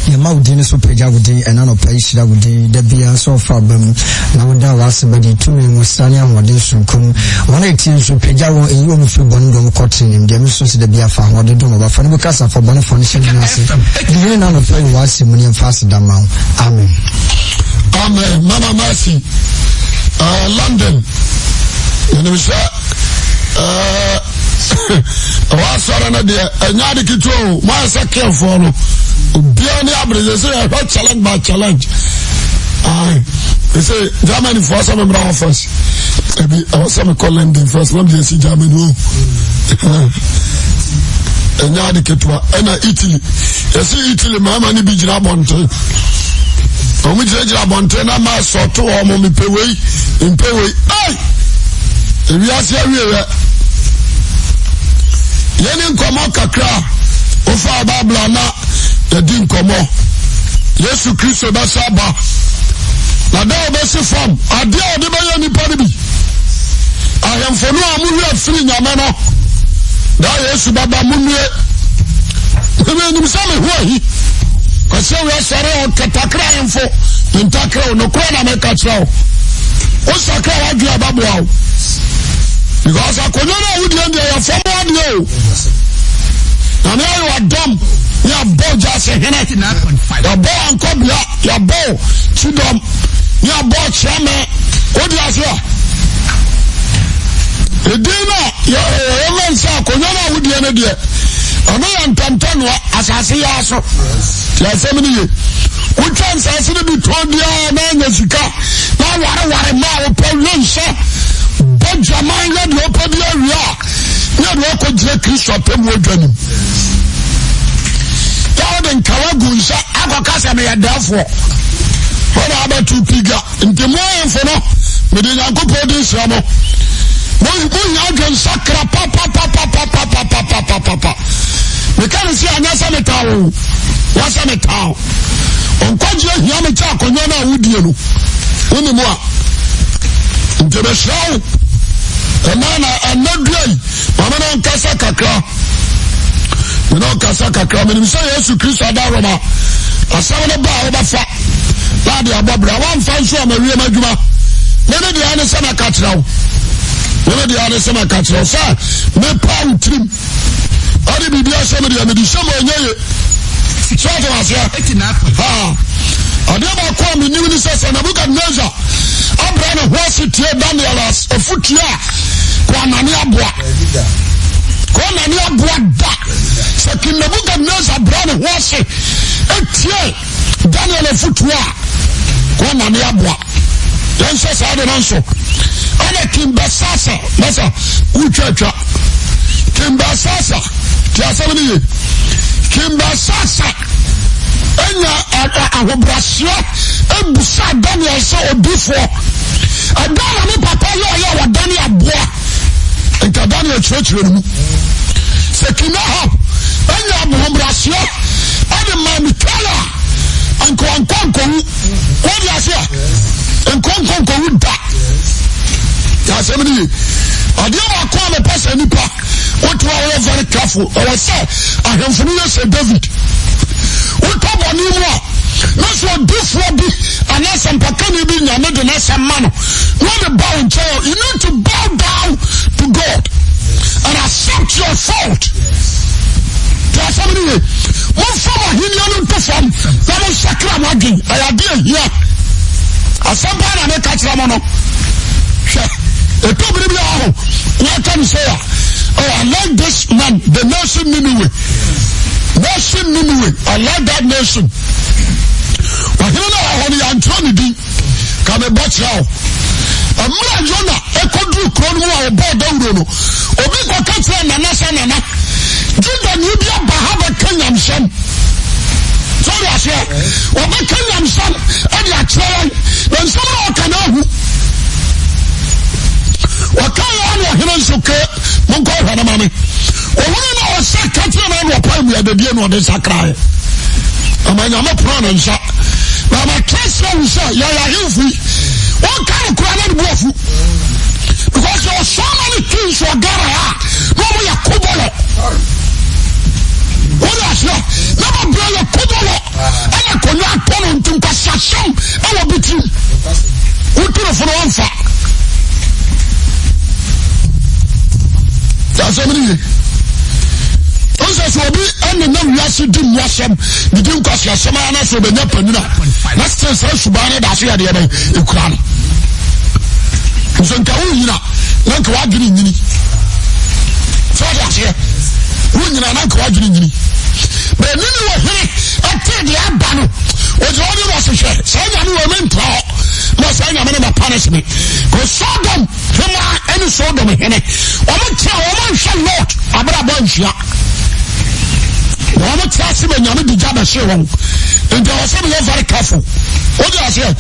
Yama Udin so Peja Udin and an operation Udin, the Bia so far bum, now that was about the 2 men was Sanya or this come 118 so Peja or a room for Bondom cotton in the Missus the Bia farm or the dome of a funny because of Bonifonic. The real none of playing was million faster than Mount. Amen. Amen. Mama Mercy. London. Wasara dia anyade kitwo my second for no bia ni abreze say challenge by challenge. They say Germany for some member office. Ebi awesome call London first let me see Germany. Anyade kitwa na Italy. Yesi Italy mama ni bijira bonte. Omi jira bonte na ma soto o mo mi pewei ai ebi asia wiye yeni nkomo kakra ofa babla na yedi nkomo Yesu Kristo da saba na da obesi fam ade ode be yani paribi ahemfonu amuru afiri nyame no da Yesu baba munue ebe ni msame huahi kwa sababu ya sare o katakra ahemfo ntakra no kwa na meka trao o sakra wadu ababu awo because akonona wudi ende ya fomo ade o na me ayo adam ya bo jase hene ya bo ankobia ya bo chidom ya bo chame odi aso edina ya emensa akonona wudi ende de ana ya ntamtan wa asase ya so ya semini ye utansa asine bi todia na nyasika na ware ma wo pawlense Jaman ya di opadi area ya di oko jire Kristo pemu odwanim ya de nkawa gunsa akokasa me ya dafo ora abatu piga ntemo enfo no me de Yankopɔn de sramo mo ya dwan sakra pa me kan si anya sa metawo wa sa metawo onkwaje hia me cha akonyo na wudie no woni mo a ntebe srawo Emana anadwai mama na nkasa kakra me na nkasa kakra me nimsa Yesu Kristo adaroma asawne ba obafa la de abobra wan fa nso amawie madwuma me ne de ane sama katrawo me de ane sama katrawo sa me pa utrim ade bibia so me de me di shamo enye so to asia ade ba kwa me ni sasa na Nebukadnezar Abraham was tie Daniel as ofutia kwa nani aboa da sakin Nebukadnezar Abraham was etie Daniel ofutia kwa nani aboa yenso sa de nanso ana kimbasasa masa uchachwa kimbasasa tiasamini kimbasasa enya ahobrasio ebusa Daniel so odifo adana ni papa yo wa Daniel aboa enta Daniel church mu sekina ha enya ahobrasio ade mamitala anko wodi asia anko da ya semini ade wa kwa me pesa nipa otu wa very careful o say ahemfunu ye David utobo ni mo na so different bi anasa mpakani bi nyame de na sema no when the bow child you need to bow down to God and accept your fault to somebody one form of hinion to form that is sakra magin I idea here asamba na me kachira mo no hwe eto bi bi aho na can say I like this man the nation Nineveh I like that nation. Wahina na wahoni ya Anthony di kame bachi hao. Amira jona ekodu kronu wa obo dauro no. Obi kwa katira nana. Juda ni ubia bahaba Kenya mshem. Sorry asya. Obi Kenya mshem. Adi achira. Na msema wakanahu. Wakaya wani wahina nsuke. Mungu wa hana mami. Wahuna na wasa katira na wani wapayu ya dedie no wade sakrae. Amanya maprana nsa. Na matrasa nsa ya hivi. Wakana kurana ni buwafu. Because there are so many things you are gara ya. Nomu ya kubolo. Wada asya. Nama bro ya kubolo. di mwasem di di nkwasi asema na so benya panuna na still say subane da so ya de e kura no so nka wo nyina na nka wa giri nyini so da se wo nyina na nka wa giri nyini be ni wo hene ate de aba no o je oni wo se hwe say nya no wo mento no say nya me na punish me go Sodom hema any Sodom hene o mo tia o mo hwe Lot abra bo nhia wọ́n ti ase bẹ̀ nyàmé dìjà bẹ̀ ṣe wọn nti wọ́n sọ mi yẹ very careful o di ase yẹ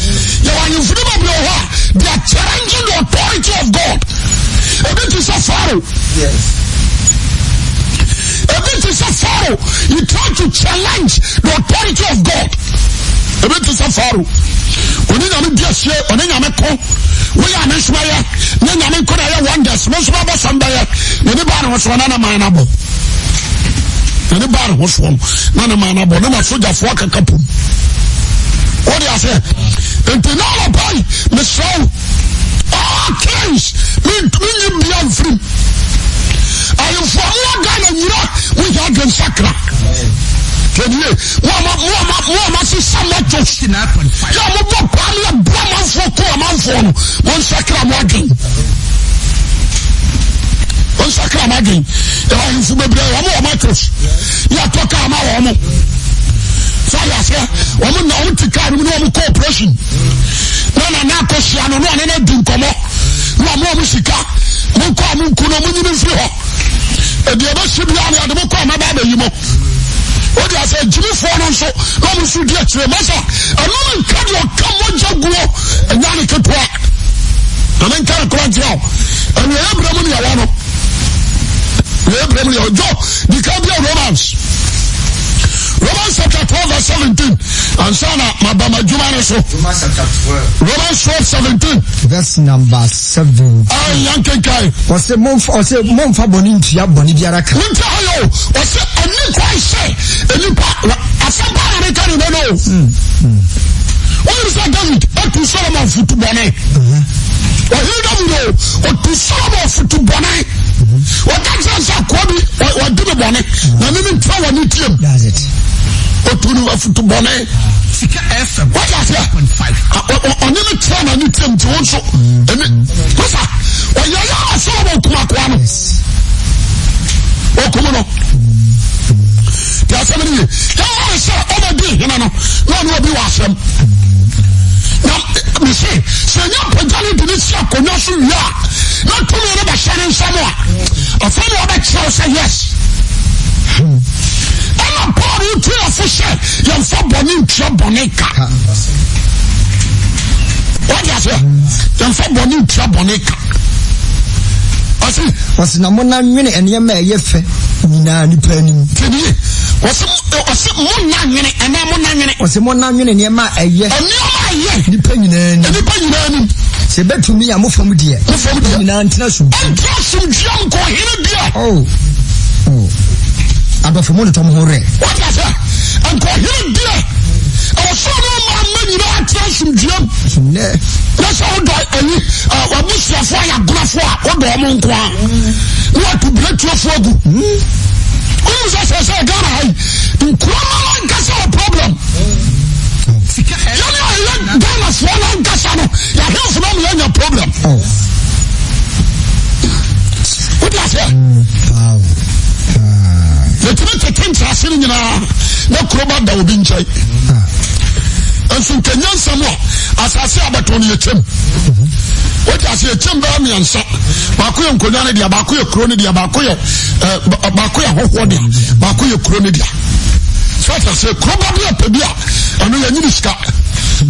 wọ́n ayin fúnni bàbá wọ̀ họ́ they are challenging the authority of God ebi ti sẹ Pharaoh ebi ti sẹ Pharaoh he try to challenge the authority of God ebi ti sẹ Pharaoh oni nyàmé di ẹsẹ oni nyàmé kọ wọ́n yà mí nsúmọ́ yẹ ní nyàmé nkọ́ náà yẹ wonders mo nsúmọ́ bọ́ sọ́ndọ̀ yẹ ní ní báyìí wọ́n sọ̀rọ̀ náà nà máa nà bọ̀. Any bar was from Nana Mana Bonama Soja for Capum. What do I say? And to now, boy, Miss Shaw, all kings, mean beyond free. I am from one guy and you know, we have been sacra. Can you? Mama, see some of those in happen. Yeah, I'm probably a Brahman for Kuaman for one sacra wagon. On sakra magin e wa yin fu bebre o mo matros ya toka ma wo mo so ya se o mo na o ti ka ni mo cooperation na ko sia no na di nkomo na mo sika mo ko mo nku no mo nyini firi ho e de ba si bia na de mo ko ma ba ba yi mo o de ase jimi fo no so no mo su di akire ma so anu man ka de o ka mo jaguo enya ne ketwa na men ka ko antio anu Abraham ni ya wa no Abraham ni ojo di ka bia Romans chapter 12 verse 17 ansana mabama juma ne so Romans 12:17 verse number 7 yanken kai ose momfa boni ntua boni biara ka ntia ayo ose ani kwai se eni pa asamba na ka ni no what is David to Solomon futubone David to Solomon futubone what that's Kobi what do the bone na nimi twa wani tiem that's it otunu futubone sika FM what is that on nimi twa na ni tiem ti won so eni kosa o ya Solomon kuma no o kuma no ya samani ya sa o ma di hina no no obi wa asem na me say nya pagani de sia konya so ya na to me ba share nsamo a fa no ba tell say yes ana Paul you tell us say you for boni ntia bonika what you say you for boni ntia bonika wasi na mona nwene enema eyefe nyina nipa anim tedi wasi mona nwene ena mona nwene wasi mona nwene enema eye nipa nyina anim se betumi ya mofam de nyina ntina sum jam ko hene dia adofo mo tom hore what you say anko hene dia o so no ma nyina ntina sum jam ne let's all do any wa musia fo ya grafo a o do mo nko a what to break your fogu who say Ghana hai nkwa kasa problem sika ya Ghana fo na kasa no ya health no me nya problem what you say the tense asiri nyina na kroba da obi nchai enso kenyan samo asase abato ne yechem what you say yechem ba me ansa ba ko yenkonya ne dia ba ko ye kro ne dia ba ko ye hoho dia ba ko ye kro ne dia so ta say kroba dia pebia anu ya nyini sika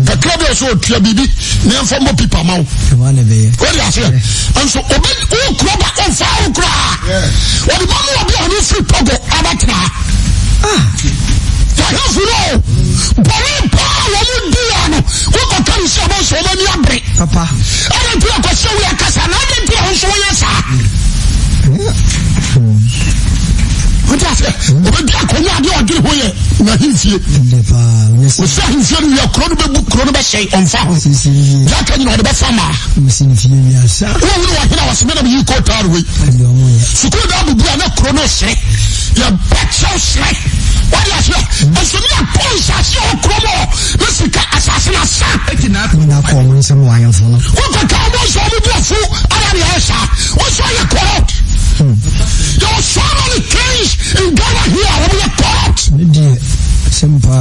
kakra be so otua bibi ne enfo mo pipa mawo wane be what you say enso obi o kroba on fa o kra what the mama obi anu free Togo abatra ya hefu no bari pa wo mu dia no wo ko kan se bo so mani abre papa ana pia ko se wi akasa na de pia ho so ya sa what you say obi dia ko nya de odiri ho ye na hifie o se hifie no ya kro no be sei on fa ya kan no de be fama musinfie mi asa wo wa hina wasme na yi ko taru we sukuru da bu bia na kro no sere ya bacha sere What is here? As you know, Paul's as your chromo, this is assassin. na ko mo nsem wa yefo no What the cowboys are with your fool? What's why you court? There are so many kings in Ghana here over the court. die sempa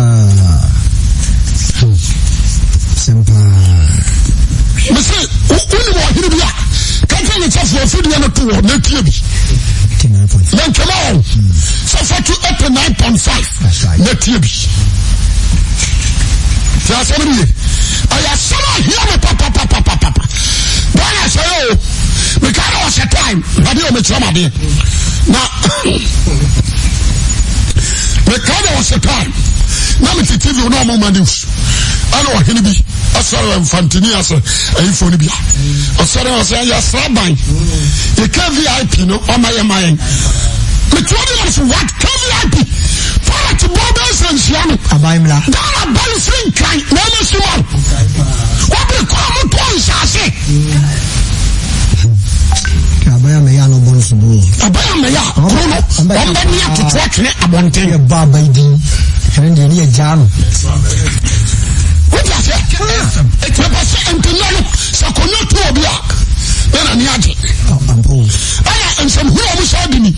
Me say, when you are here, can't tell it's for food and a tour, no TV. Then come on. So for 2 9.5. No TV. That's what I mean. I have someone here with papa. Then I say, oh, because I was a time, but you make some idea. Now, because I was a time, now it's a TV, no more news. I know what can be. I saw Fantini as a phone. I saw him as a slabby. The KVIP, no, on my mind. The 20 months, what KVIP? For to Bobas and Siam, abaimla Dara Balfrin Kai, never small. What the common points I say? abaya me ya no bonus bu Abaya me ya, Bruno, I'm near to track it. I want to tell you, baba idin rende ni e jam what is it? It's a bus and to know, so can you to a block. Then I'm Yaji. And some who always had me.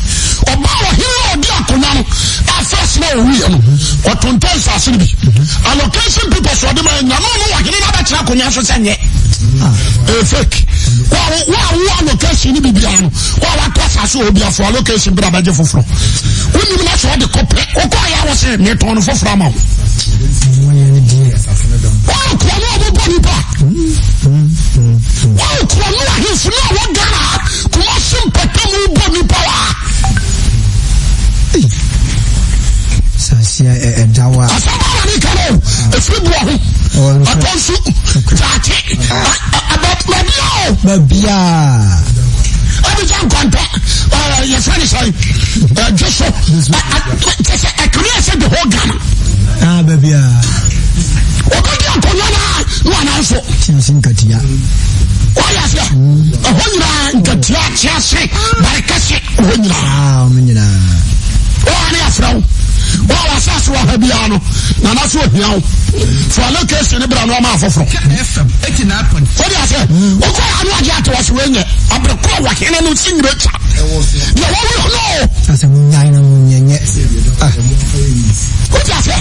Or Bawa Hero Diaconam, our first no real. Or Tontes are Sylvie. Allocation people for them, and I don't know what you never track on your Sanye. Fake. One location in Bibiano. While I pass us will be for allocation, but I for flow. When you not what the copy, or I was a net on for Framo. Wow, Kwano body back. Wow, Kwano, he's not what Ghana. Kumasim Patamu body power. sasia dawa Asabani Kano, a free boy. I don't see about Mabia. Every time contact, your friend is like, just so, I created the whole Ghana. babia One also. Katia. Why is that? A hundred Katia, Chassi, Barikasi, Minna. Oh, I have well, I saw Habiano, Nanasu Hiao, for a location in Branoma for from FM 89. What I said, okay, I'm not yet to us when you are the call what you know, sing the chat. You won't know. That's a nine. What I said,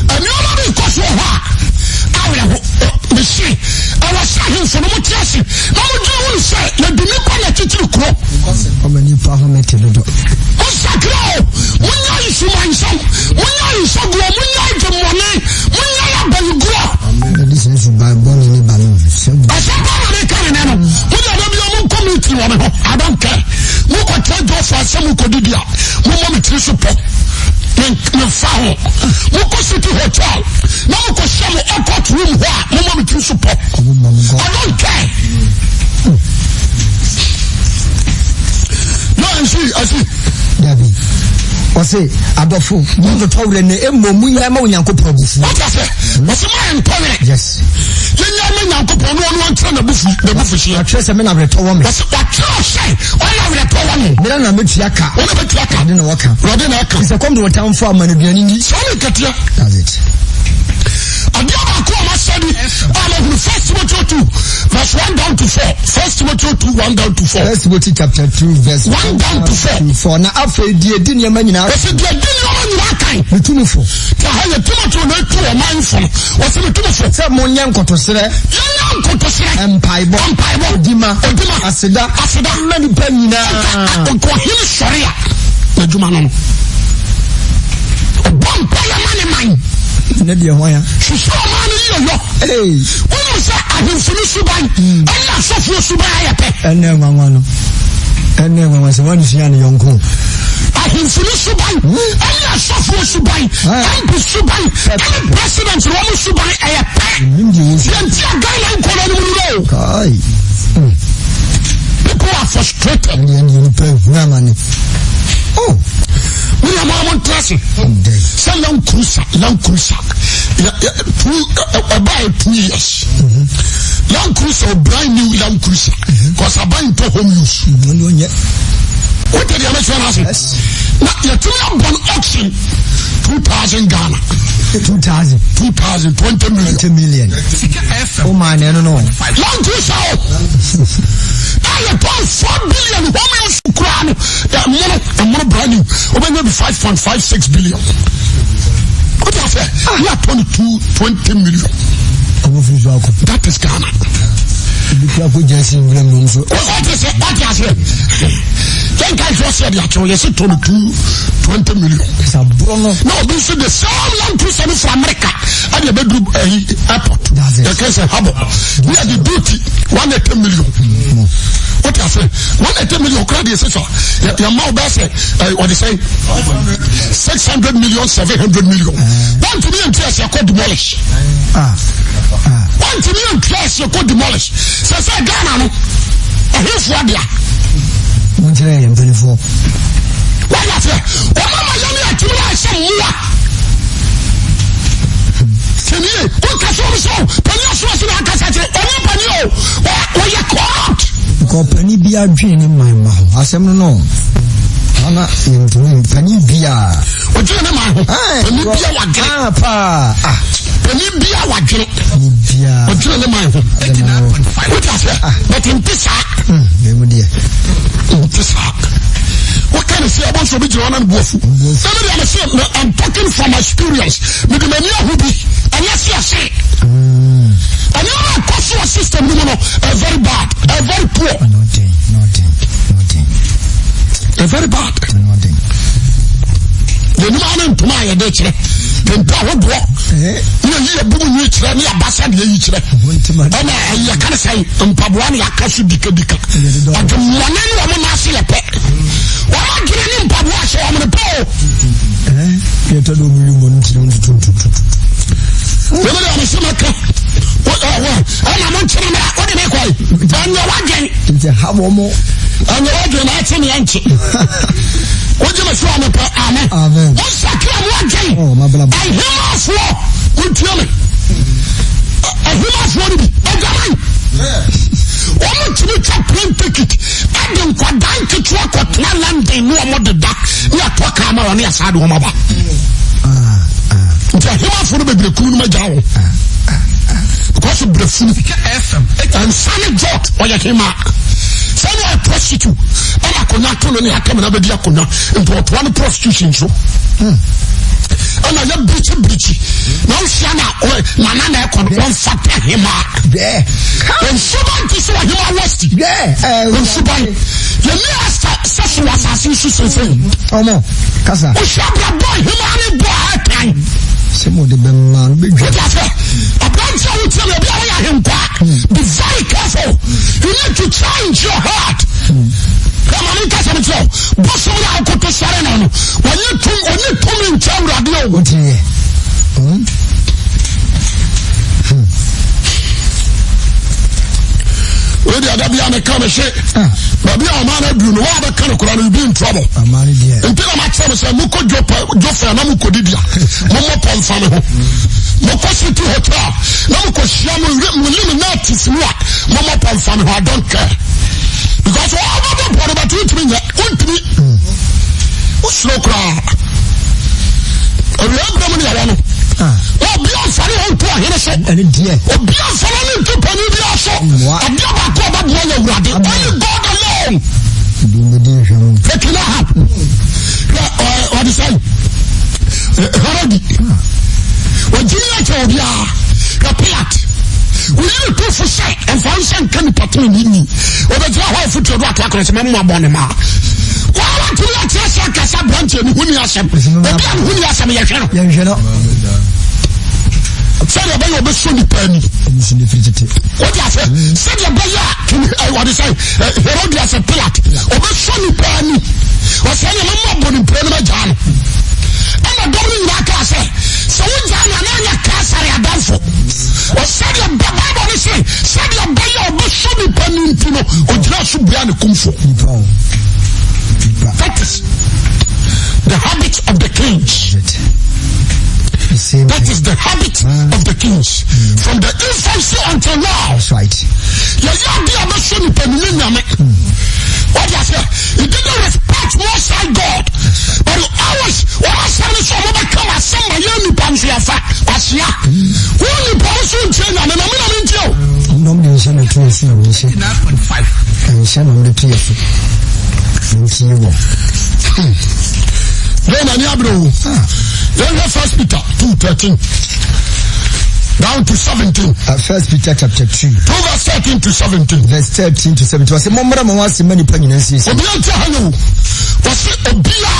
and you know, because you're I will the sea. I was saying for the Chassis. How would you say, let the new quality to crop? How many parliament? When I see myself, when I saw when I get money, when I have been grow. This is by Bonnie Balloon. I said, community, I don't care. Who could tell you for some who could do that? Who want to support? No foul. Who could city hotel? No one could sell an airport room where no one to support. I don't care. No, I see. David. Wase adofo mo to wure ne emmo munya ma onyankopon bufu. What I say? Wase ma empire. Yes. Yenya me nyankopon no no antra na bufu, na bufu shi. Atwe se me na reto wo me. Wase atwa say, ona reto wo me. Me na metua ka. Ona metua ka. De na waka. Rode na aka. Se kom de wotan fo amanubiani ni. So me katia. That's it. Adiama ko ma sadi. First Timothy 2 verse 1 down to 4. First Timothy 2 1 down to 4. First Timothy chapter 2 verse 1 down to 4. Na afa die di ne manyina. Wase die di ne manyina kan. Metumfo. Ta ha ye Timothy na tu o manfo. Wase metumfo. Se mo nya nkotosere. Nya nkotosere. Empaibo. Odima. Aseda. Mani panina. Ko him sharia. Na juma no. Bom pa ya man. Ne de ho ya. Shuso man yo. Hey. When you say ahimfunu suban, Allah sofo suban ayape. Ene mama se wani shi ani yonko. Ahimfunu suban, Allah sofo suban, ambu suban, president Romu suban ayape. Nimdi wusi. Yantia Ghana nkola ni mulo. Kai. People are frustrated. Ni pe na mani. Oh. We are more trusting. Say Land Cruiser. About 2 years. Land Cruiser, brand new Land Cruiser. Because I buy into home use. What did you mention? Yes. Now you're telling me auction 2,000 Ghana. 2,000. 20 million. 20 million. Oh man, I don't know. Long to show. I about 4 billion. Women crown. I'm more brand new. Or maybe 5.56 billion. What do I say? We are 20 million. That is Ghana. What is it? Then guys just said that you said 20 million. No, this is the same long to send from America at the bedroom airport. The case of Hubble. We are the duty 180 million. What I say? 180 million credit is your mouth best what they say 600 million, 700 million. 1 to me and test you could demolish. 1 to me and test you could demolish. So say Ghana, here's what they are. Why not here? Oh, Mama, you need to lie some more. Can you? What can you say? Can you say that? Or you caught? Because penny be a dream in my mouth. I said, no. I'm not into penny beer. What do you know? Penny beer, what drink? Penny beer, what drink? What do you know? What is it? But in this what can I say about so much on Bofu? I'm talking from experience. With the many who be, and yes, yes, and you know, cultural system, you know, very bad, very poor. Nothing. Very bad. The man to my addiction. Then power block. You are booming each and your bastard each. And I can't say, Pabuani, I can't see Dika. But the one woman I see a pet. Why are you getting Pabuash on the pole? Get a woman to I'm not telling you what do they call it? And you're watching. It's a homo. And you're watching that in the engine. What do you want to put? Amen. What's that? I'm watching. Oh, my brother. I hear my floor. What tell me? I hear my floor to be. I'm coming. What to me to plane ticket? I don't quite die to truck or land. They know what the duck. You're talking about on the side of my back. The him for the baby, cool my jaw. Because of the food and Sunny Jot or your him. Some are prostitute. And I could not tell any Akamana Diakona into one prostitution show. And I am bitchy. No Shana or Manana con one factor him. There. And somebody saw him arrested. Yeah. And somebody. The last session was assassination. Oh no. Casa. Oh, Shabra boy, him on boy time. Some of the man big. A bunch of tell you him back. Be very careful. You need to change your heart. Come on, because I'm so. Boss of our Koto Sarano. When you told me in town radio. What here? Where the other be come and say, but be a man, you know, other kind of crowd will be in trouble. I'm married here. Until I'm at some say, Muko Jofa, Namuko Didia, Momo Pon Family, Moko City Hotel, Namuko Shamu, Liminati, what? Momo Pon Family, I don't care. Because all of them are about to me, what's slow crowd? And we have them in the oh, beyond funny on poor innocent. And dear. Oh, beyond funny to penny be also. And you are called up when you're ready. Only God alone. That cannot happen. What is that? Already. When you like your plot, we need to for sight and for some kind of pattern in me. Or the whole foot of rock like a mamma bonema. Why want to let us a Casa Branch and who you are some? Who you are some young. Said about your best son penny. What I say? Said about what is Herodias a plot. Or best son penny. Was any more born in Premier John. And a dominant like I say. So we down on your casa are done for. Or said your Bible say, said your bayo best son penny or just be on the kung fu. That is the habit of the kings. That is the habit of the kings. From the infancy until now. That's right. What you say? He didn't respect Most High God. But he always, what I say is, I'm come as somebody, you can't see a fact. What's ya? Who you person change? And I'm in you. No, I'm saying it is 9.5. I'm saying I'm the TF. Then I never know. Then First Peter 2:13 down to 17. First Peter chapter 2. 2 verse 13 to 17. Verse 13 to 17. What's the moment I want to many pregnancies? What's it? Obia.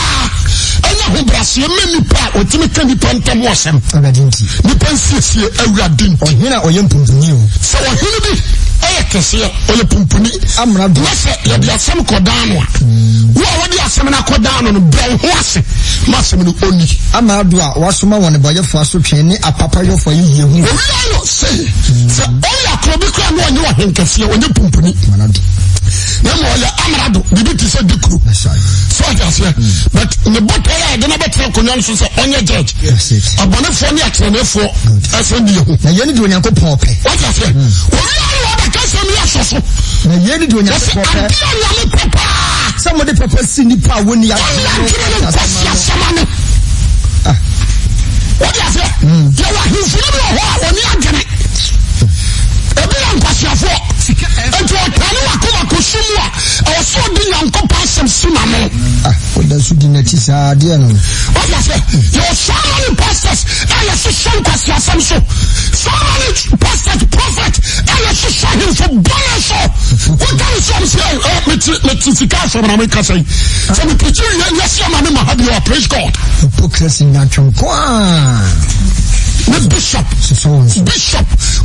Who brass your many part or Timothy Pantam was him. I didn't. The pensies here, I didn't. Or here or young Pumpuni. So I hear me. I can see all the Pumpuni. I'm not blessed. You have some Cordano. Who already have some Cordano on the brown horse. Massimo only. I'm not doing what's my one about your first training. A papa for you here. Who I say, so all your Clobica know you are him can see when you Pumpuni. No more, I'm not the bit is a decru. So I just say, but the bottle I don't ever tell Conyansus on your judge. I'm going to phone you for SND. Now you need to know Pop. What I say? Well, I can't say me also. Now you need to know Papa. Somebody Papa Cindy Power when you are. What I say? You are his when you are getting it. Everyone was your fault. And to a Tanu Kusumwa, I was so young compassion cinnamon. What does you do? Is dear. What I say? Your so many pastors, and your son was your son. So many pastors, prophet, and your son for bonus. What can you say? Let's see, from America say. So we preach you, yes, your man, have you praise God. Hypocrisy, natural. Bishop,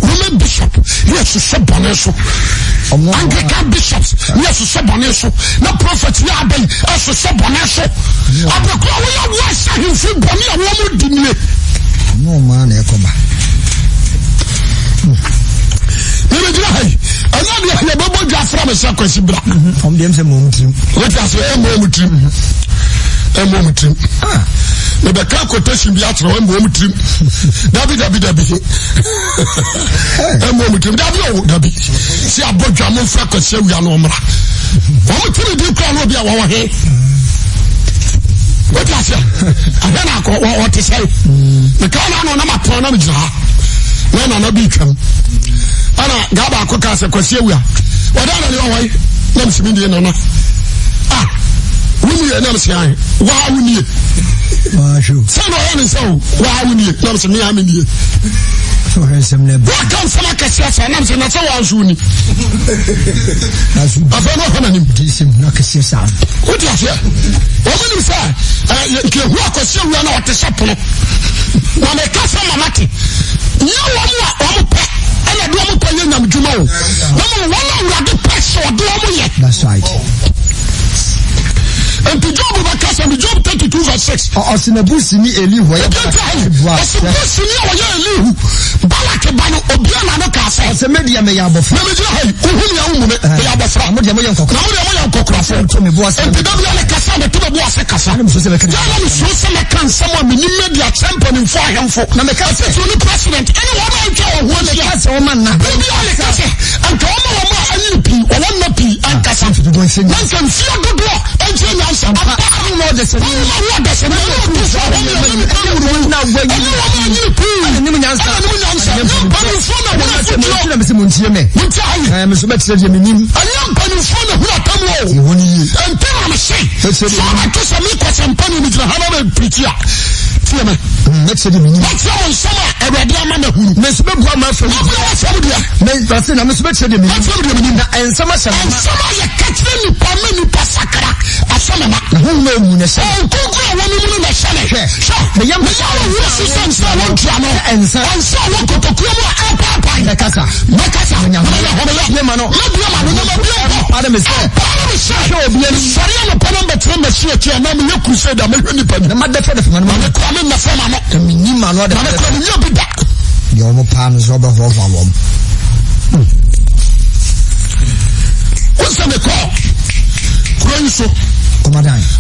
women bishop, yes, so boneso. Anglican bishops, yes, so boneso. No prophet, Yahweh, as so boneso. Abraham, we are saying for Bonnie and woman dinner. No man, Ekoma. I know you have a bubble jar from a Sakosibra. From them, the moment. Let us say a moment. A moment. The car quotation be out one moment. David. A moment. David. See a bunch of Mufaka say we are no more. One thing you can be our head. What I say? I don't know what to say. The car on my pronoun. When I'm a beacon. Anna Gaba Coca Sequoia. What are you away? Let's be the Nana. Ah, we need an MCI. Why we need? Some of them so. Why we need? Let's me, I'm in here. So handsome never. What comes from a cassette and I'm saying that's all Juni. I don't know how many. This is not a sister. What do you say? What you say? You can walk or see you are not a supplement. Now, the Casa Mamati. You are pet. I do not pay them to know. That's right. And to Job of a cast and Job 32 verse 6. Or Sinabusi, Eli, where Balakabano, Obiana, no castle. As a media may have a family. They have a family. They have a family. To me, was and the Cassandra to the Boss Cassandra. Someone media champion in fire for Namaka, the president. Anyone who has a woman, and Toma, or one P, and Cassandra to go and sing. One can feel good law, and James, and I know the same.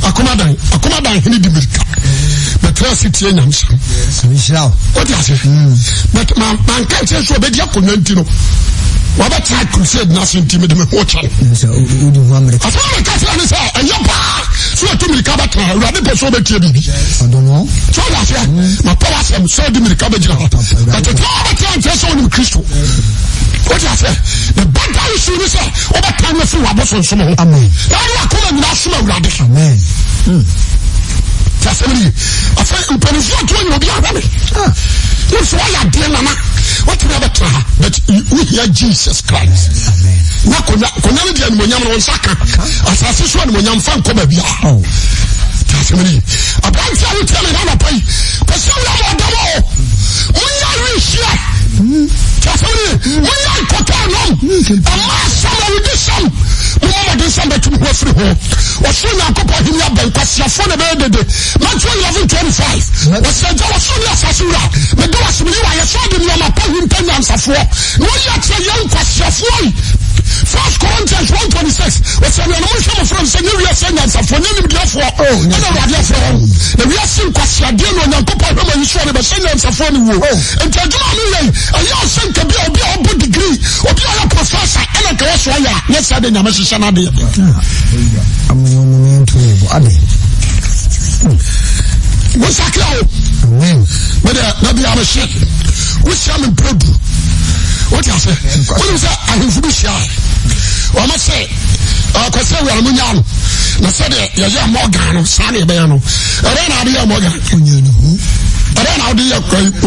Akumadan, he need the trust tie nyamsa Michelle what you say but man can't say so be dia konanti no wa ba try crusade na so ntimi de me ho chan so udi ho America afa ka say na say ayopa so to America ba try urade pe so be tie bibi I don't know so ya say ma power say so di America ba jira but the time say so ni Christo what you say the battle issue is say over time we feel about so mo amen na wa ko na so urade amen Tassemini, I say, you can afford to you be a woman. That's why I did, Mama. What you ever try, but we hear Jesus Christ. Amen. Konami and Monyam on Saka, as I see one when I'm from Kobabia. Oh, Tassemini, a branch I will tell it on a pay. Pursue our demo. We are rich here. Tassemini, we are Kotanum. A master of this son. Mama de samba to go through her. Was soon a couple of him because your phone about the Matthew 11:25. Was said, I was soon as Asura. The doors me, I saw them on my paying penance of war. No, yet a young question of war. 1 Corinthians 1:26. Was a motion from Senior Sentence of one name therefore. Oh, no, therefore. The real sin question, dear one, and Papa Roman is the sentence of one war. And tell me, a young son can be a good degree, or be a professor, and a class wire. Yes, I didn't have a idea. I'm going to Ade. What's that cloud? But not be our shit. What's your problem? What you say? What is that? I have to be shy. Well, I must say, because we are Munyan. I said, you're Morgan, Sunny Bayano. I don't know the Morgan. I don't know the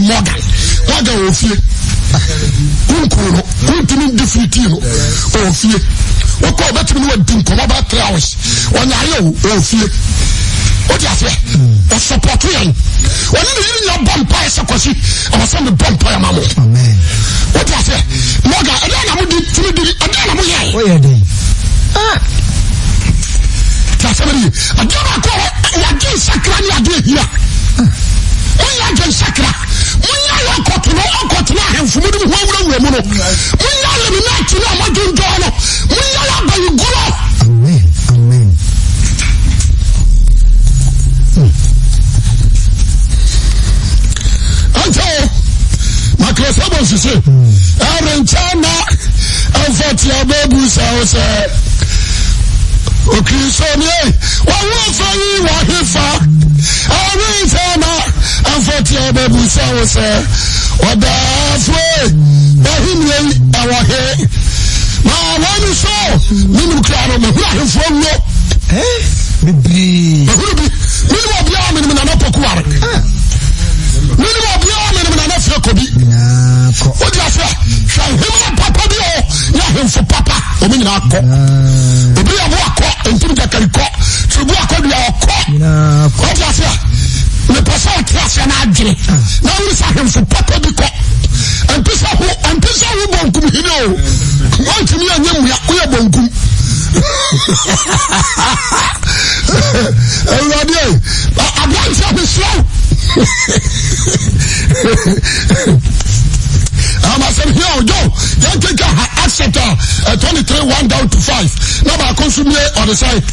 Morgan. Morgan will fear. Ultimate defeatino. Oh, fear. What call that you would think about 3 hours? When I know, oh, fear. What you say? A support him. When you your vampire, I was on the vampire, Mamma. Amen. What you say? Morgan, I don't know what where are they? Somebody, I don't know what you sacred idea here. When you are sacred, when you are caught and from the woman, when you are not to know what you do, when you are by you go. Amen. Amen. Until my close albums, you say, Aaron China, and 40 babies, I was okay, so yeah, what will for you, what he for? Aaron China, and 40 babies, I was what the way, but he knew our hair. Now, when you saw, you crowd on the ground from you, eh? Maybe. Minimum Biam in an upper quarter. Minimum Biam in an affair could be. What do you say? Shall him Papa Dio, not him for Papa, or Minako. The Bia Wako, and Timothy Cock, to walk on your cock. What do you say? The person class and Adri. Now we saw him for Papa Dico. And Pisa who won't come here. One to me and you, we are bonkum. I'm going to be slow. I said, here we go. Then take a asset 23, 1 down to 5. Now I consume on the side.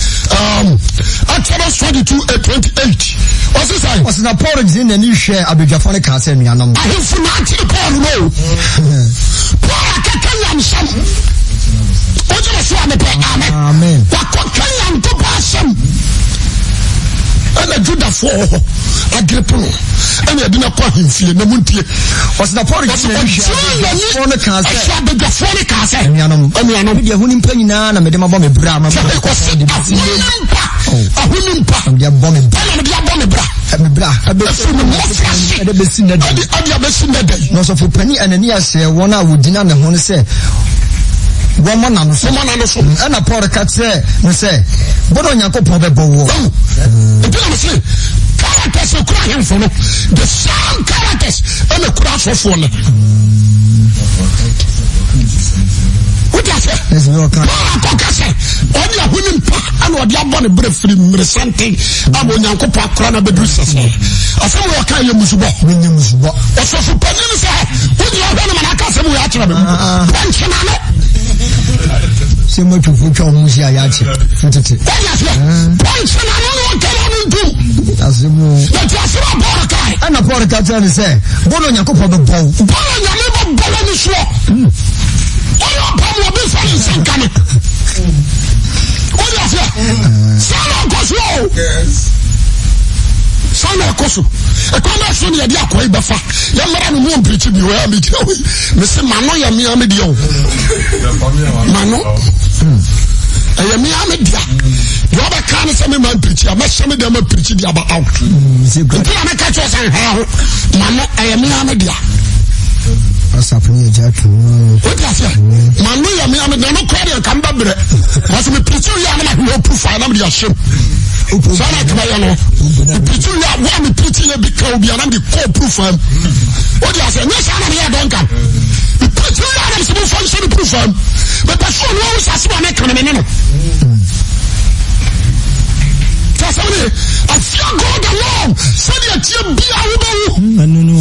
Exodus 22, 28. What's this side? What's the porridge in the new share? I'll be Japhonic Castle. I have forgotten the Paul. No. Paul, I can't tell you something. Amen. And I do that for a grip. And I did not call him fear. No one tear. What's the point? What's the phone castle? The phone castle. And you're hunting penina and Madame Bommy Brahma. A woman, and they are bombing. No, so for penny and a near say, one I would deny the honey say. Woman and a poor cat say, but on your couple of the bow. Characters are crying for the same characters and the crash of one. What does it? There's no on your women and what you're born a brief from something. I'm on your copa crana bedrooms. I saw what kind of music. When you must walk. Also, for pennies, when you are running, I can't say we are. Se mo tu fu twa mo si ayache. Tete. Point na no kala ntu. Asemu. Na ti asema bora kai. Ana bora ka tell say, bono Yakobɔ be bow. Bono nyame bo bola ni so. Oyo pam obi fa nsinkane. Oya se. Sana koso. Yes. Sana koso. E kwa na so ne dia akoi befa. Ya mara no mo preach bi o ya me dia we. Me se mano ya me am dia o. Mano. Aya me am dia. You ba kan se me man preach ya, me se me dem preach dia ba out. Nti na me ka cho san ha ho. Mano aya me am dia. Asapuni ejatu. What is it? Manu ya me am dia no kwere kan ba bre. Was me preach ya na no proof na me dia shame. Sana kama ya no. Preach ya wa me preach ya bi ka obi na me ko proof am. What is it? No sana me ya don kan. Preach ya na me function proof am. But person no was asema me kan me no. Somebody, I fear God alone. Somebody, be a woman. No.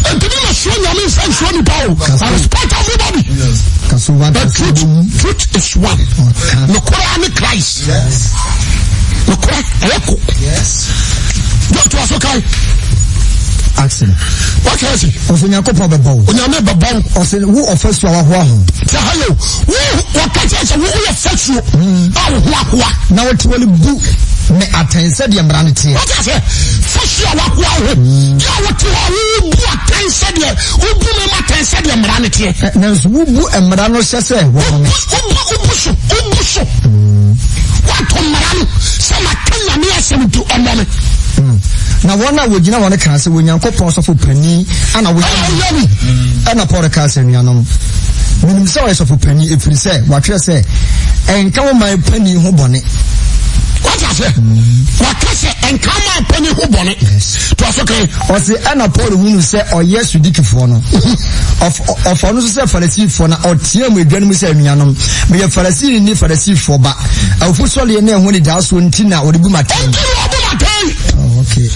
And to me, I show you, I mean, thanks for the power. I respect everybody. But truth is one. No Quran, Christ. No Quran, Echo. What was okay? Accident. What is it? Of Yakobɔ be bow. Onyame be bow. Or say who offers to our ho. Hello. What can I say? Who offers you? Oh, now it will bu me attention the amranity. What is it? Fish your walk. Yeah, what you bu attention there. Who bu me attention the amranity? Now who bu amrano say what? What amrano? Some Kenya me asem to omome. Na wana wojina wana kanse Onyankopɔn sɔfo pani ana wojina ana podcast nuanom minim sɛ ɔyɛ sɔfo pani efiri sɛ watwerɛ sɛ enka wo mai pani ho bɔne what I say what I say enka ma pani ho bɔne to asokai ɔse ana Paul hunu sɛ ɔyɛ sudikifoɔ no of ɔno so sɛ farisifoɔ na ɔteɛ mu edwan mu sɛ nuanom meyɛ farisi ni farisifoɔ ba awufo sɔle ne ho ne daa so nti na ɔde bu maten. Okay.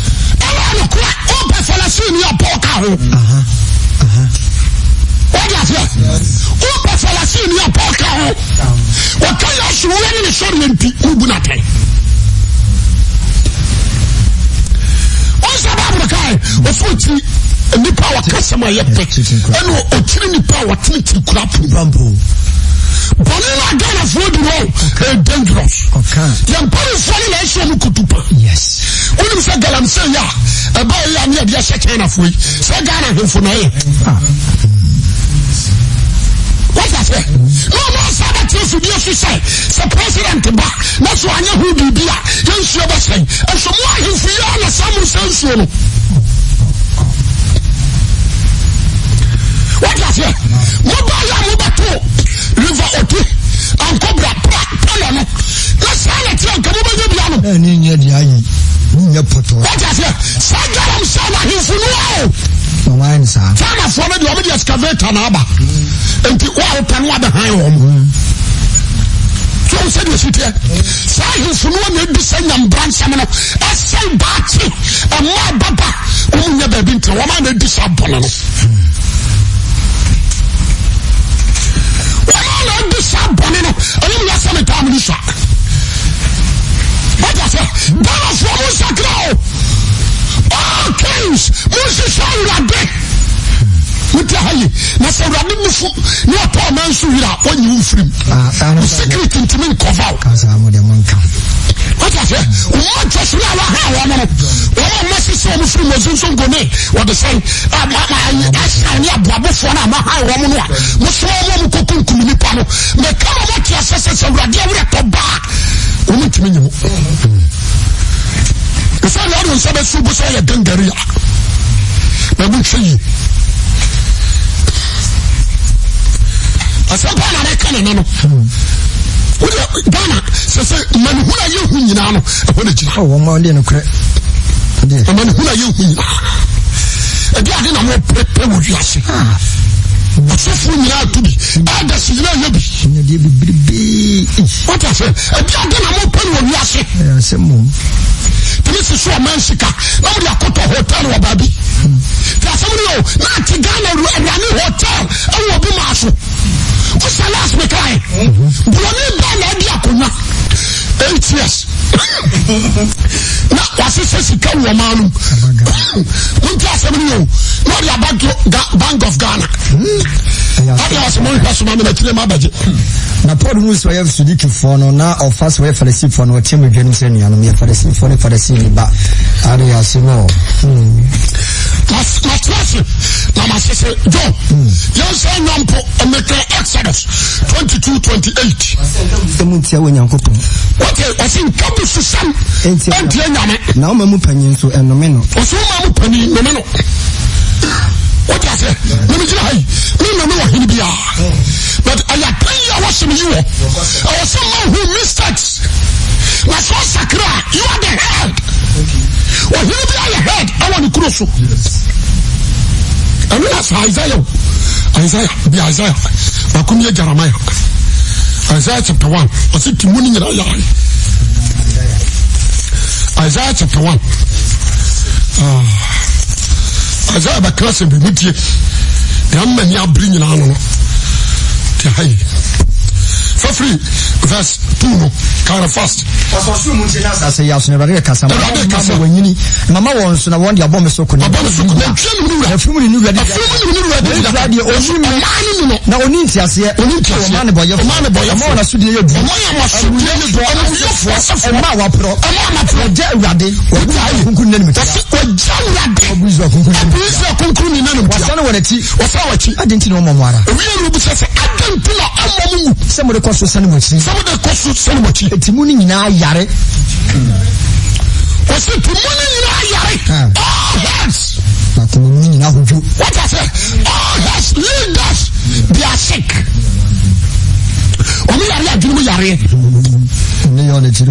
Bonina Ghana for the road, dangerous. Okay. Young people falling like so kutupa. Yes. When you say Galam say ya, a boy ya near the China free. Say Ghana him for no. What I say? No more Sabbath to be a say. The president back. That's why you who be here. Yes, you ever say. And some more him for you and some sense you. What I say? Mobile River Oti and Cobra Palano. Let's say it. Come over the ni nye di ayi ni nye poto. What I say? Sagaram sana hifunuo. No wine sa. Tana for me the omedi excavator na aba. Enti wa open wa behind hom. So say the city. Say hifunuo na bi say nyambran sam no. Esay bachi. Amma baba. Umunya baby nti wa ma na di sabon no. Bonino, and you have some time in shock. What I say? Bana for Musakro. Oh, kings, Moses, you are dead. What the hell? That's a rabbit. No poor man, so you are when you free. Secret intimate cover. What I say? What just now? What must you say? Free Muslims on Gone. What they say? I need a bravo for a high woman. Muslim cooking Kumipano. Me come on, what your sisters are ready to back. Woman to me. The son of the Sabbath Super say a Gangaria. I will show you. I said, I can't. Ghana says, man, who are you now? Oh, 1 million of credit. Man, who are you? I didn't know what would you say. What's your phone now to be? I just see what I said. I didn't know what you say. This is so Mexico. Nobody a cut a hotel or baby. There's somebody else. Not Ghana, running hotel. I will be marshal. What's the last mekai? Broni ba na di akonnwa 8 years. Na wasese sika wo manum. Wonti asem no. No dia Bank of Ghana. Abi asem no so ma na kire ma baje. Na Paul no so yef sudiki fo no na ofas we farisi fo no tim dwanu se nuanu me farisi fo ne farisi ni ba. Ari asemo. My class, Mama says, Joe, you say Nampo and make Exodus 22:28. What I think come to some and now Mamu Panin so and no meno. Also, Mamu Panin, no meno. What I say, let me try. No, he'll be but I am paying you watching you. I was someone who missed it. My son Sakra, you are the head. Well, he'll be your head. I want to cross you. And that's Isaiah, be Isaiah. Makumia Jeremiah. Isaiah chapter 1. I said to morning in Isaiah chapter 1. Isaiah by class and be with you. The many are bringing on the high. For free, verse 2, kind of fast. I say, yes, never get Casama when you need Mamma wants and I want your bomb so good. Now, only just yet, only just man by your man boy, a more studio, I didn't know Mamma. Some of the cost of Sanimochi. Some of the cost of Sanimochi. It's morning in our yare. What's it? Morning in our yare. Oh, yes. Not the morning now. What I say? Oh, yes. Leaders, they are sick. Only Yare, Jumu Yare.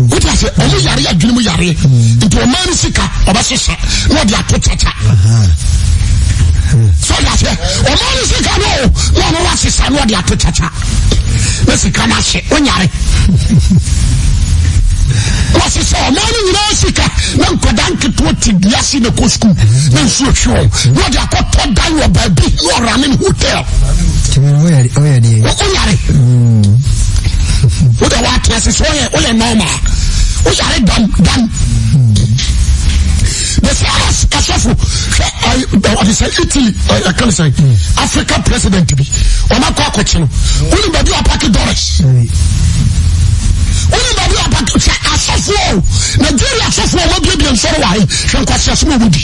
What I say? Only Yare, Jumu Yare. Into a man sick of a sister. What they are put at. So that's it. A man sick. No, what's his son? What they are put at. Let's come and say, when you're what's it so? Morning in Africa, no Kodanki to what Yassi the Cosco, no so sure. What you got put down your baby, you are running hotel. What the water is all normal. What are they done? The first Kasafu, I say Italy, I can't say African president to be. Omako Kochino. Only by your packet dollars. Only by your packet. Asafu. Nigeria Asafu will be in Sorway. Shankasasmo would be.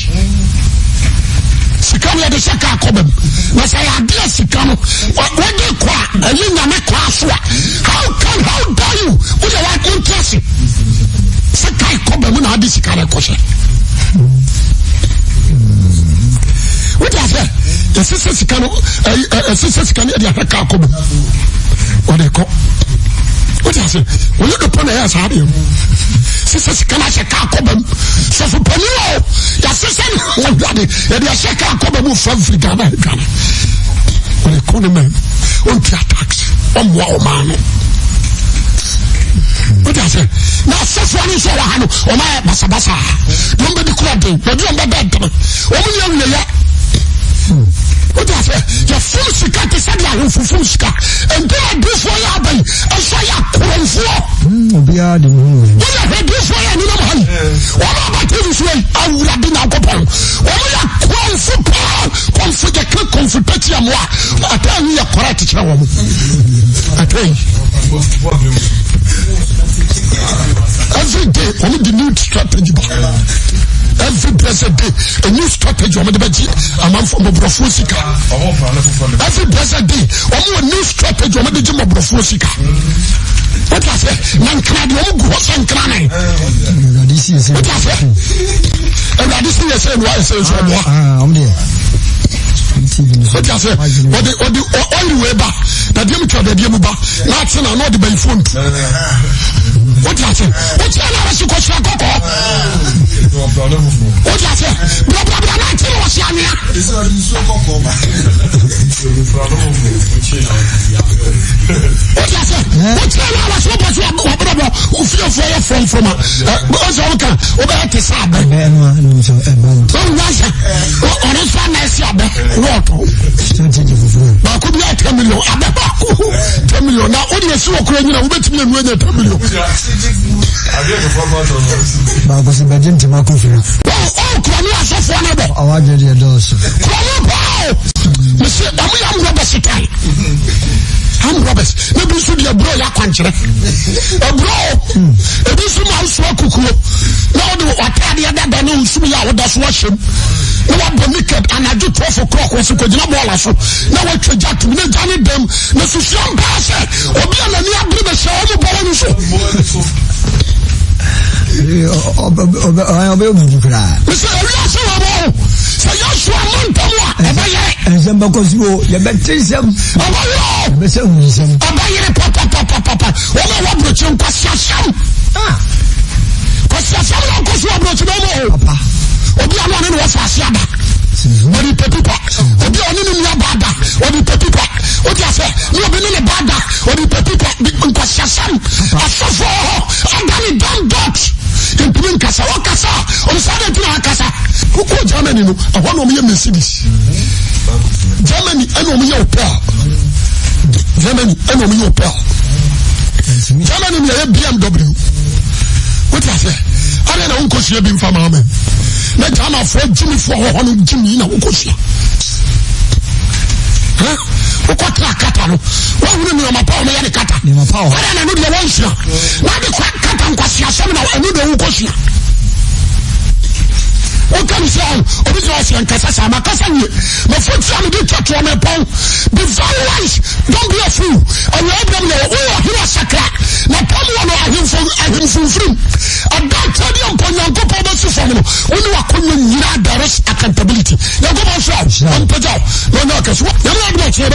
Sikano the Shaka Cobham. Mas I idea Sikano. What they call a Linga Kwaswa. How dare you? With your white interest? Sakai Cobham and Adisicana Kosha. What is that? The sisters can get a car. What they call? What is it? We look upon the ass, have you? Sisters can I say car cobham? So for Panilo, your sister, they are shake car cobham from Ghana. What they call them? On attacks. On wow, man. What I say? Now, so far, is all I know. Oh, my Basabasa. Don't be crying. But you are bad. What I say? Your full secret is a full scar. And then I do for your bay. And so you are for. What I do for you, what about this way? I would have been out of home. What are you for power? Comfort the click, comfort your moi. I tell you, you're correct. I tell you. Every day, only the new strategy. Every blessed day, a new strategy. I'm from Brofusika. Every blessed day, only a new strategy. I'm the Brofusika. What I say? Nankadi, Nankadi. What I say? And I just say, why I say so. What I say? What the only way back? The Democrat, the Demuba, that's not the by phone. What I say? What's your name? What I say? Blah blah blah. I tell you what's your name. What I say? What's your name? What's your name? Who feel for your friend from a? What's your name? Over at the side. Oh, yes. On this one, I si abe what strategy fufu ba ko bi 10 million abe ba ko 10 million na odi esi okura nyina wo betimi enu anya 10 million ba ko se budget ntima ko fira ko ni asofo na be awaje de dos ko ni ba mesi amu ya mu ba sikai am Roberts na bi su dia bro ya kwankyere bro e bi su ma so akukuo na o de watade ya dada na usum ya wo da so ahyem na wa bo naked anajo 12 o'clock wo se ko gina bola so na wa twa jatu na jani dem na su fiam ba se obi ana ni abri be se o mo bola no so obe obi kura se o ya se wa bo se ya so amantawa e ba ye enzamba ko siwo ya betisem abayo be se unisem abayere papa o ma wa bro chen kwasiasam kwasiasam na ko so bro chen mo papa obi ano ne wo fa asiada odi pepipa obi oni ni ya bada odi pepipa odi ase ni obi ni bada odi pepipa kwasiasam asofo agani don dot implement kasa wakasa o sa de tuna kasa ko Germany no ahọ no me Mercedes Germany eno me Opel Germany eno me Opel Germany me BMW what you say ana na unko sia bi mfa maame na jama fo jimi fo ho no jimi na unko sia ha uko kata no wa hunu mi ma pa o me ya kata ni ma pa o ana no de won sia na de kata nkwasi asem na enu de unko sia o kan se obi so sia nkasa sa makasa nie ma fo tia me de twatwo me pon be very wise don't be a fool and you have them o hira sakra na pamu no ahimfo free about tell Ponyanko Pobo Sufano, only a common direct accountability. Now go on, I'm Pajao. No, because what you're not going to